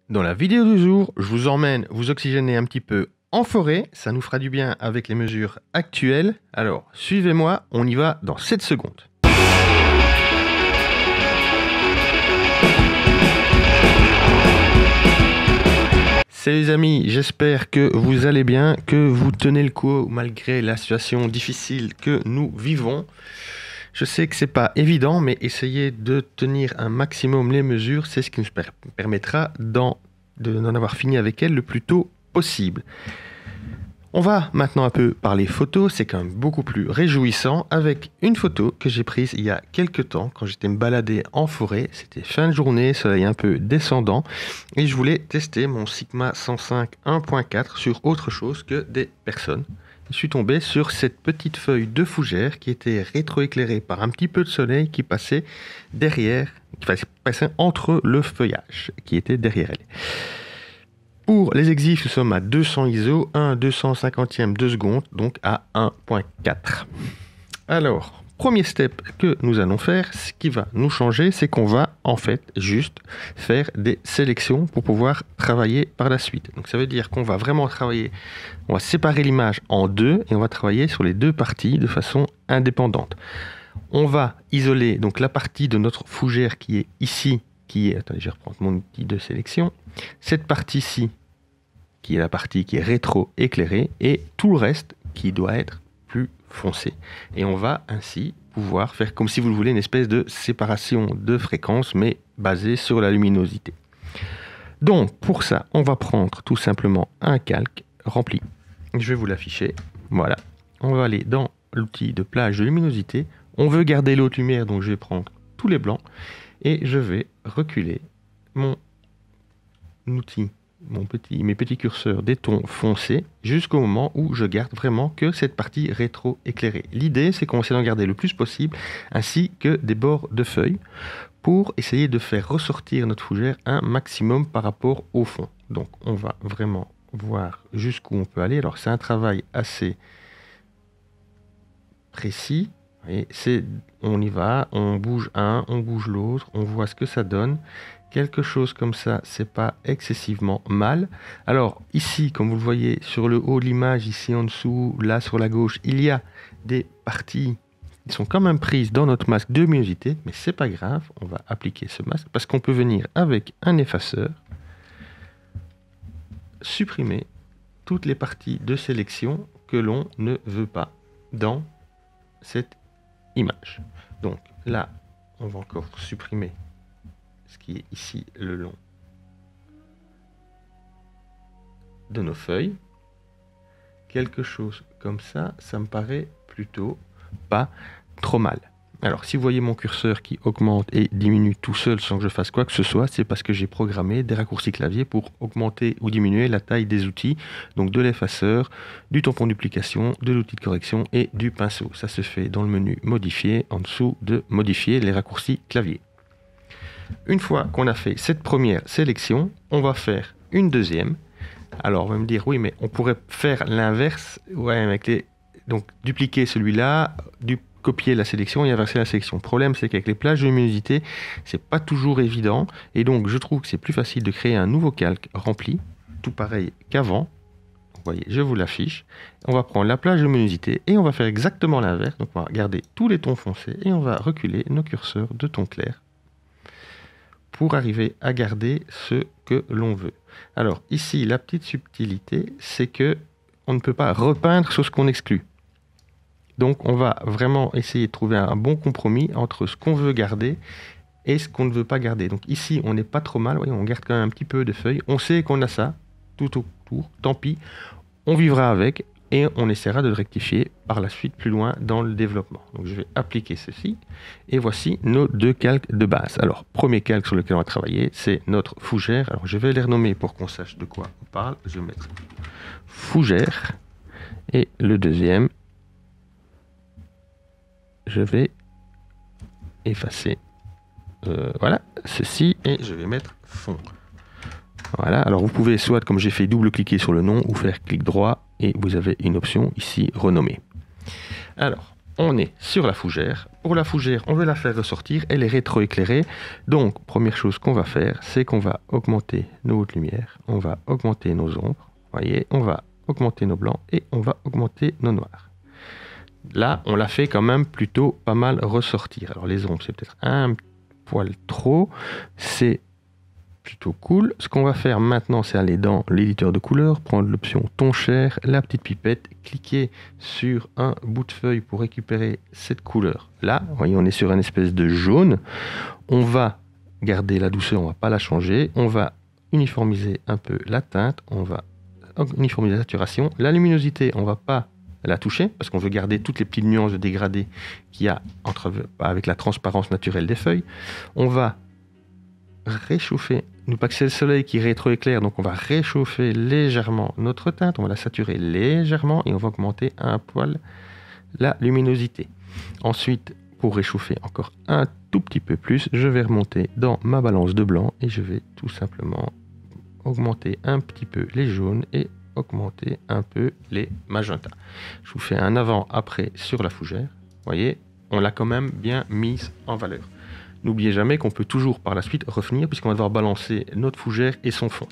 Dans la vidéo du jour, je vous emmène vous oxygéner un petit peu en forêt. Ça nous fera du bien avec les mesures actuelles. Alors, suivez-moi, on y va dans 7 secondes. Salut les amis, j'espère que vous allez bien, que vous tenez le coup malgré la situation difficile que nous vivons. Je sais que c'est pas évident, mais essayez de tenir un maximum les mesures, c'est ce qui nous permettra d'en avoir fini avec elles le plus tôt possible. On va maintenant un peu parler photos, c'est quand même beaucoup plus réjouissant avec une photo que j'ai prise il y a quelques temps quand j'étais me balader en forêt. C'était fin de journée, soleil un peu descendant et je voulais tester mon Sigma 105 1.4 sur autre chose que des personnes. Je suis tombé sur cette petite feuille de fougère qui était rétroéclairée par un petit peu de soleil qui passait derrière, qui passait entre le feuillage qui était derrière elle. Pour les exifs, nous sommes à 200 ISO, 1/250e de seconde, donc à 1.4. Alors, premier step que nous allons faire, ce qui va nous changer, c'est qu'on va en fait juste faire des sélections pour pouvoir travailler par la suite. Donc ça veut dire qu'on va vraiment travailler, on va séparer l'image en deux et on va travailler sur les deux parties de façon indépendante. On va isoler donc la partie de notre fougère qui est ici, attendez, je vais reprendre mon outil de sélection. Cette partie-ci, qui est la partie qui est rétro-éclairée, et tout le reste qui doit être plus foncé. Et on va ainsi pouvoir faire, comme si vous le voulez, une espèce de séparation de fréquences, mais basée sur la luminosité. Donc, pour ça, on va prendre tout simplement un calque rempli. Je vais vous l'afficher. Voilà. On va aller dans l'outil de plage de luminosité. On veut garder l'autre lumière, donc je vais prendre tous les blancs. Et je vais reculer mon outil, mes petits curseurs des tons foncés jusqu'au moment où je garde vraiment que cette partie rétro-éclairée. L'idée, c'est qu'on essaie d'en garder le plus possible, ainsi que des bords de feuilles, pour essayer de faire ressortir notre fougère un maximum par rapport au fond. Donc, on va vraiment voir jusqu'où on peut aller. Alors, c'est un travail assez précis. Et on y va, on bouge un, on bouge l'autre, on voit ce que ça donne. Quelque chose comme ça, c'est pas excessivement mal. Alors ici, comme vous le voyez sur le haut de l'image, ici en dessous, là sur la gauche, il y a des parties qui sont quand même prises dans notre masque de luminosité, mais c'est pas grave, on va appliquer ce masque parce qu'on peut venir avec un effaceur supprimer toutes les parties de sélection que l'on ne veut pas dans cette image. Donc là, on va encore supprimer ce qui est ici le long de nos feuilles. Quelque chose comme ça, ça me paraît plutôt pas trop mal. Alors, si vous voyez mon curseur qui augmente et diminue tout seul sans que je fasse quoi que ce soit, c'est parce que j'ai programmé des raccourcis clavier pour augmenter ou diminuer la taille des outils, donc de l'effaceur, du tampon duplication, de l'outil de correction et du pinceau. Ça se fait dans le menu modifier, en dessous de modifier les raccourcis clavier. Une fois qu'on a fait cette première sélection, on va faire une deuxième. Alors, on va me dire, oui, mais on pourrait faire l'inverse, ouais, donc dupliquer celui-là, copier la sélection et inverser la sélection. Le problème, c'est qu'avec les plages de luminosité, c'est pas toujours évident. Et donc, je trouve que c'est plus facile de créer un nouveau calque rempli, tout pareil qu'avant. Vous voyez, je vous l'affiche. On va prendre la plage de luminosité et on va faire exactement l'inverse. Donc, on va garder tous les tons foncés et on va reculer nos curseurs de tons clairs pour arriver à garder ce que l'on veut. Alors, ici, la petite subtilité, c'est que on ne peut pas repeindre sur ce qu'on exclut. Donc, on va vraiment essayer de trouver un bon compromis entre ce qu'on veut garder et ce qu'on ne veut pas garder. Donc ici, on n'est pas trop mal. Voyez, on garde quand même un petit peu de feuilles. On sait qu'on a ça tout autour. Tant pis, on vivra avec et on essaiera de le rectifier par la suite plus loin dans le développement. Donc, je vais appliquer ceci. Et voici nos deux calques de base. Alors, premier calque sur lequel on va travailler, c'est notre fougère. Alors, je vais les renommer pour qu'on sache de quoi on parle. Je vais mettre fougère. Et le deuxième, je vais effacer voilà, ceci, et je vais mettre fond. Voilà, alors vous pouvez soit, comme j'ai fait, double-cliquer sur le nom ou faire clic droit et vous avez une option ici, renommer. Alors, on est sur la fougère. Pour la fougère, on veut la faire ressortir, elle est rétroéclairée. Donc, première chose qu'on va faire, c'est qu'on va augmenter nos hautes lumières, on va augmenter nos ombres, voyez, on va augmenter nos blancs et on va augmenter nos noirs. Là, on l'a fait quand même plutôt pas mal ressortir. Alors les ombres, c'est peut-être un poil trop, c'est plutôt cool. Ce qu'on va faire maintenant, c'est aller dans l'éditeur de couleurs, prendre l'option ton cher, la petite pipette, cliquer sur un bout de feuille pour récupérer cette couleur. Là, vous voyez, on est sur une espèce de jaune. On va garder la douceur, on va pas la changer. On va uniformiser un peu la teinte, on va uniformiser la saturation. La luminosité, on va pas la toucher parce qu'on veut garder toutes les petites nuances de dégradé qu'il y a avec la transparence naturelle des feuilles. On va réchauffer, nous pas que c'est le soleil qui rétroéclaire, donc on va réchauffer légèrement notre teinte, on va la saturer légèrement et on va augmenter un poil la luminosité. Ensuite, pour réchauffer encore un tout petit peu plus, je vais remonter dans ma balance de blanc et je vais tout simplement augmenter un petit peu les jaunes et augmenter un peu les magentas. Je vous fais un avant-après sur la fougère. Vous voyez, on l'a quand même bien mise en valeur. N'oubliez jamais qu'on peut toujours par la suite revenir puisqu'on va devoir balancer notre fougère et son fond.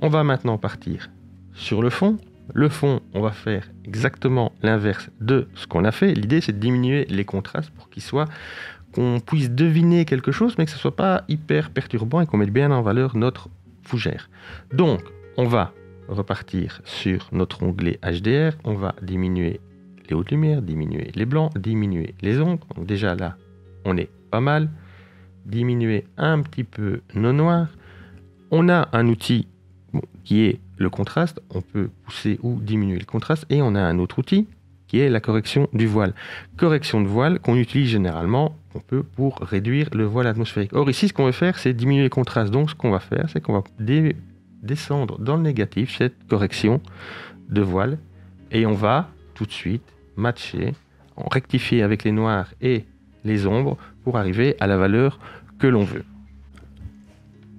On va maintenant partir sur le fond. Le fond, on va faire exactement l'inverse de ce qu'on a fait. L'idée, c'est de diminuer les contrastes pour qu'on puisse deviner quelque chose, mais que ce ne soit pas hyper perturbant et qu'on mette bien en valeur notre fougère. Donc, on va repartir sur notre onglet HDR. On va diminuer les hautes lumières, diminuer les blancs, diminuer les ombres. Donc déjà là, on est pas mal. Diminuer un petit peu nos noirs. On a un outil qui est le contraste. On peut pousser ou diminuer le contraste. Et on a un autre outil qui est la correction du voile. Correction de voile qu'on utilise généralement pour réduire le voile atmosphérique. Or ici, ce qu'on veut faire, c'est diminuer le contraste. Donc ce qu'on va faire, c'est qu'on va descendre dans le négatif cette correction de voile. Et on va tout de suite matcher, rectifier avec les noirs et les ombres pour arriver à la valeur que l'on veut.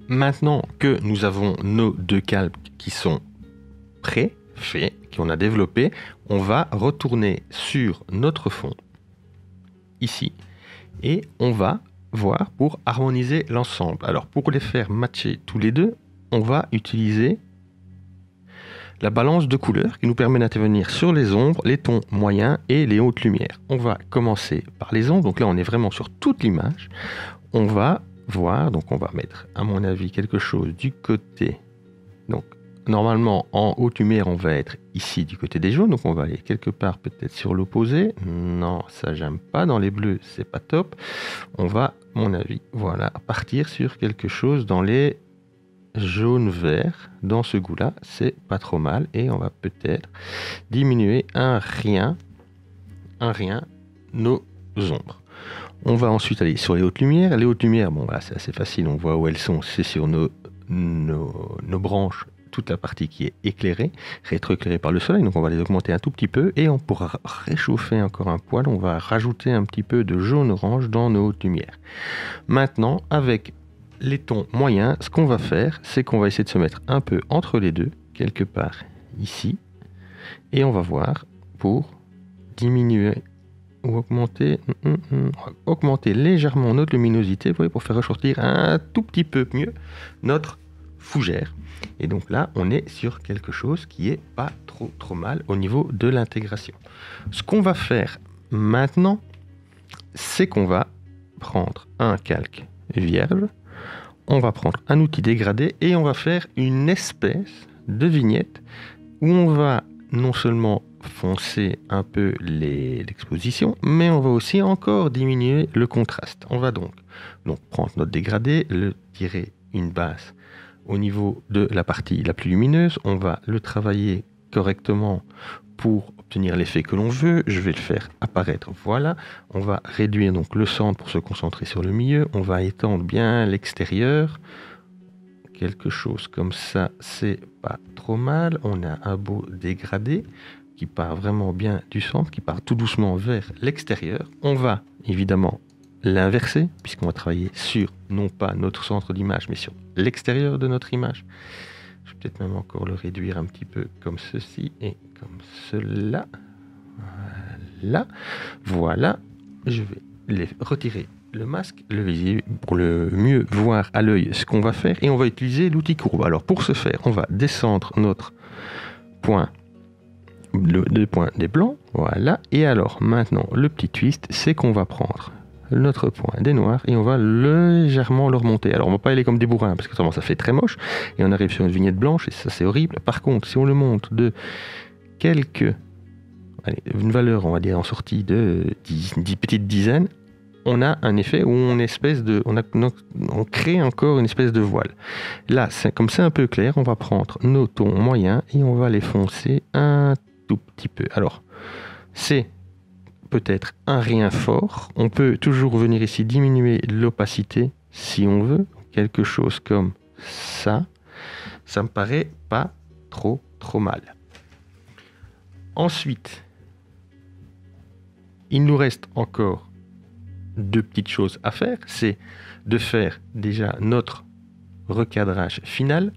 Maintenant que nous avons nos deux calques qui sont prêts, faits, qu'on a développés, on va retourner sur notre fond, ici, et on va voir pour harmoniser l'ensemble. Alors pour les faire matcher tous les deux, on va utiliser la balance de couleurs qui nous permet d'intervenir sur les ombres, les tons moyens et les hautes lumières. On va commencer par les ombres, donc là on est vraiment sur toute l'image. On va voir, donc on va mettre à mon avis quelque chose du côté, donc normalement en haute lumière on va être ici du côté des jaunes, donc on va aller quelque part peut-être sur l'opposé. Non, ça j'aime pas, dans les bleus c'est pas top. On va, à mon avis, voilà, partir sur quelque chose dans les jaune-vert, dans ce goût-là, c'est pas trop mal. Et on va peut-être diminuer un rien nos ombres. On va ensuite aller sur les hautes lumières. Les hautes lumières, bon, là, c'est assez facile, on voit où elles sont. C'est sur nos branches, toute la partie qui est éclairée, rétroéclairée par le soleil. Donc on va les augmenter un tout petit peu et on pourra réchauffer encore un poil. On va rajouter un petit peu de jaune-orange dans nos hautes lumières. Maintenant, avec les tons moyens, ce qu'on va faire, c'est qu'on va essayer de se mettre un peu entre les deux, quelque part ici, et on va voir pour diminuer ou augmenter légèrement notre luminosité, vous voyez, pour faire ressortir un tout petit peu mieux notre fougère. Et donc là, on est sur quelque chose qui est pas trop mal au niveau de l'intégration. Ce qu'on va faire maintenant, c'est qu'on va prendre un calque vierge. On va prendre un outil dégradé et on va faire une espèce de vignette où on va non seulement foncer un peu l'exposition, mais on va aussi encore diminuer le contraste. On va donc prendre notre dégradé, le tirer une base au niveau de la partie la plus lumineuse. On va le travailler correctement pour obtenir l'effet que l'on veut. Je vais le faire apparaître, voilà. On va réduire donc le centre pour se concentrer sur le milieu. On va étendre bien l'extérieur. Quelque chose comme ça, c'est pas trop mal. On a un beau dégradé qui part vraiment bien du centre, qui part tout doucement vers l'extérieur. On va évidemment l'inverser, puisqu'on va travailler sur, non pas notre centre d'image, mais sur l'extérieur de notre image. Je vais peut-être même encore le réduire un petit peu comme ceci et comme cela. Voilà, voilà. Je vais les retirer le masque, le visible, pour le mieux voir à l'œil ce qu'on va faire, et on va utiliser l'outil courbe. Alors pour ce faire, on va descendre notre point, le point des blancs, voilà, et alors maintenant le petit twist, c'est qu'on va prendre notre point des noirs et on va légèrement le remonter. Alors on va pas aller comme des bourrins parce que ça fait très moche et on arrive sur une vignette blanche et ça c'est horrible. Par contre, si on le monte de quelques, allez, une valeur on va dire en sortie de 10 petites dizaines, on a un effet où on crée encore une espèce de voile. Là, comme c'est un peu clair, on va prendre nos tons moyens et on va les foncer un tout petit peu. Alors, c'est peut-être un rien fort. On peut toujours venir ici diminuer l'opacité si on veut. Quelque chose comme ça. Ça me paraît pas trop mal. Ensuite, il nous reste encore deux petites choses à faire, c'est de faire déjà notre recadrage final.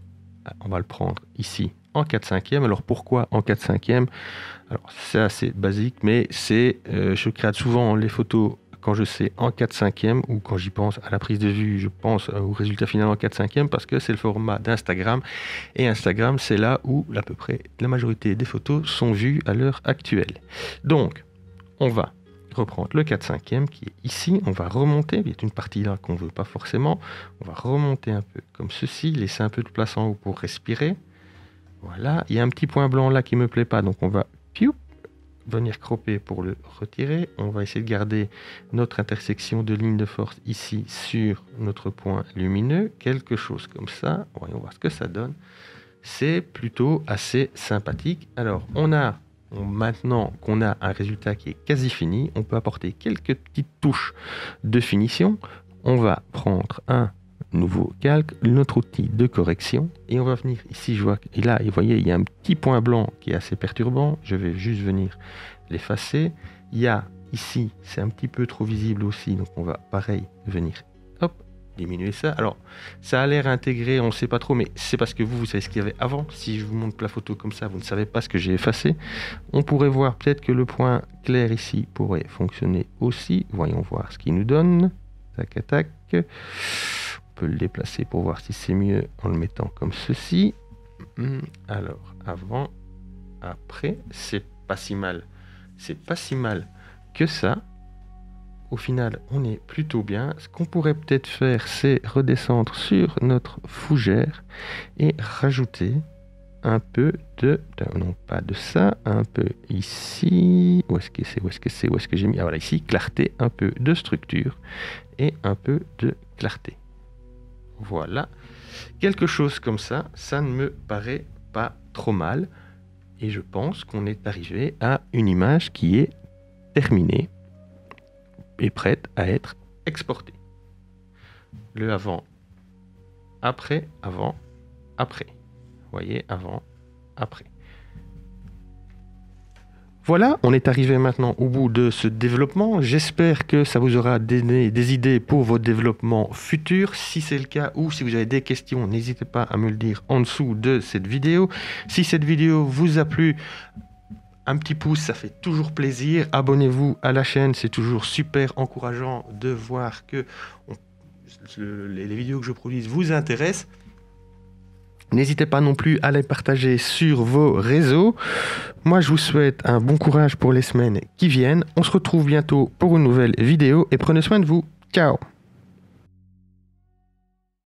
On va le prendre ici en 4/5. Alors pourquoi en 4/5? Alors c'est assez basique, mais c'est je crée souvent les photos quand je sais en 4/5 ou quand j'y pense à la prise de vue, je pense au résultat final en 4/5 parce que c'est le format d'Instagram et Instagram c'est là où à peu près la majorité des photos sont vues à l'heure actuelle. Donc on va reprendre le 4/5 qui est ici, on va remonter, il y a une partie là qu'on ne veut pas forcément, on va remonter un peu comme ceci, laisser un peu de place en haut pour respirer, voilà, il y a un petit point blanc là qui ne me plaît pas, donc on va venir cropper pour le retirer, on va essayer de garder notre intersection de ligne de force ici sur notre point lumineux, quelque chose comme ça, voyons voir ce que ça donne, c'est plutôt assez sympathique. Alors maintenant qu'on a un résultat qui est quasi fini, on peut apporter quelques petites touches de finition. On va prendre un nouveau calque, notre outil de correction, et on va venir ici, je vois, et là, vous voyez, il y a un petit point blanc qui est assez perturbant, je vais juste venir l'effacer. Il y a ici, c'est un petit peu trop visible aussi, donc on va pareil venir, hop, diminuer ça. Alors, ça a l'air intégré, on ne sait pas trop, mais c'est parce que vous savez ce qu'il y avait avant. Si je vous montre la photo comme ça, vous ne savez pas ce que j'ai effacé. On pourrait voir peut-être que le point clair ici pourrait fonctionner aussi. Voyons voir ce qu'il nous donne. Tac, tac. On peut le déplacer pour voir si c'est mieux en le mettant comme ceci. Alors, avant, après, c'est pas si mal. C'est pas si mal que ça. Au final, on est plutôt bien. Ce qu'on pourrait peut-être faire, c'est redescendre sur notre fougère et rajouter un peu de... Non, pas de ça. Un peu ici. Où est-ce que j'ai mis? Ah, voilà, ici, clarté. Un peu de structure et un peu de clarté. Voilà. Quelque chose comme ça, ça ne me paraît pas trop mal. Et je pense qu'on est arrivé à une image qui est terminée est prête à être exportée. Le avant, après, après. Vous voyez, avant, après. Voilà, on est arrivé maintenant au bout de ce développement. J'espère que ça vous aura donné des idées pour vos développements futurs. Si c'est le cas ou si vous avez des questions, n'hésitez pas à me le dire en dessous de cette vidéo. Si cette vidéo vous a plu, un petit pouce, ça fait toujours plaisir. Abonnez-vous à la chaîne, c'est toujours super encourageant de voir que les vidéos que je produis vous intéressent. N'hésitez pas non plus à les partager sur vos réseaux. Moi, je vous souhaite un bon courage pour les semaines qui viennent. On se retrouve bientôt pour une nouvelle vidéo et prenez soin de vous. Ciao!